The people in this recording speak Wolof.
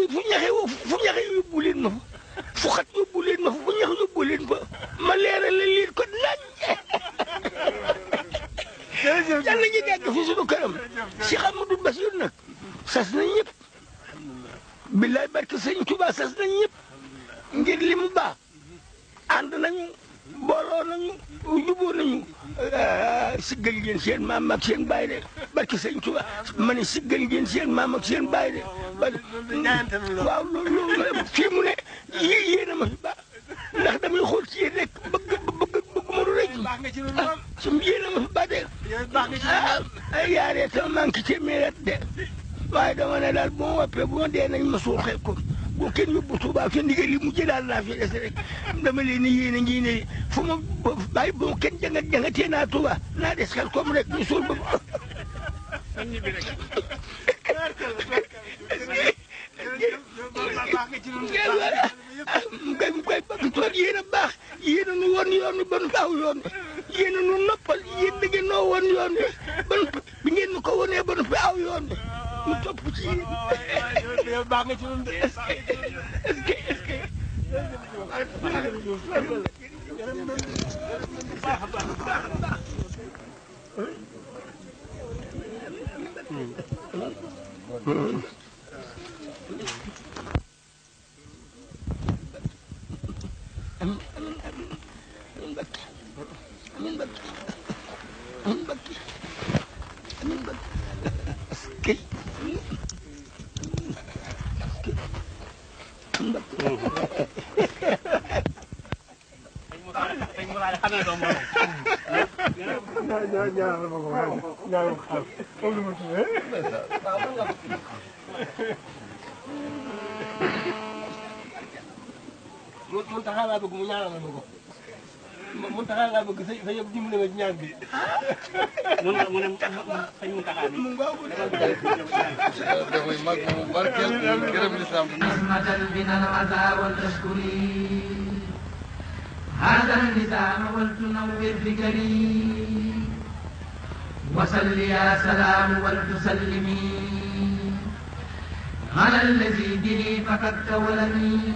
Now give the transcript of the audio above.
fu ñaxe yóbbu leen ma fa fu xat yóbbu leen ma fa fu ñax yóbbu leen fa ma leeral leen ko nañ yàlla ñu dégg fi suñu këram Cheikh Amadou Bassirou nag sas nañ ñëpp billaay barke sëñ Touba sas nañ ñëpp ngir li mu baax ànd nañu booloo nañu jubóo nañu siggal ngeen seen maam ak seen baay de barke sëñ Touba ma ne siggal ngeen seen maam ak seen baay de waaw loolu fii mu ne yéen a ma fi baax ndax damay xool ci yéen rek bëgg ma du rek sum yéen a ma fi baax de ay yaaree sama manque téeméer de waaye dama ne daal bu ma woppee bu ma dee nañ ma suul xel ko bu kenn yóbbu Tuubaa fi ndigal li mu jëlaat laa fi des rek dama leen ni yéen a ngi ne fu ma bàyyi bu ma kenn jangatee naa Tuubaa naa des xel comme rek ñu suul ba mu koy bëgg toog yéen a baax yéen a nu woon yoon wi ba nu aw yoon wi yéen a nu noppal yéen da ngeen noo woon yoon wi ba nu bi ngeen nu ko wonee ba nu fi aw yoon wi mu topp ci yéen baax nga ci ñun de Muntaxa laa bëgg mu ñaanal ma ko Muntaxa laa bëgg sa yëpp dimbali ma ci ñaan bi mu ne sëñ Muntaxa bi mu ngaaw dafay mag mu barkeel gërëm lislaam asmatan bina al-aza wal tashkuri hada an-nizam wal tunawwir fikri wa salli ya salam wal tusallimi ala alladhi bihi fakatta walami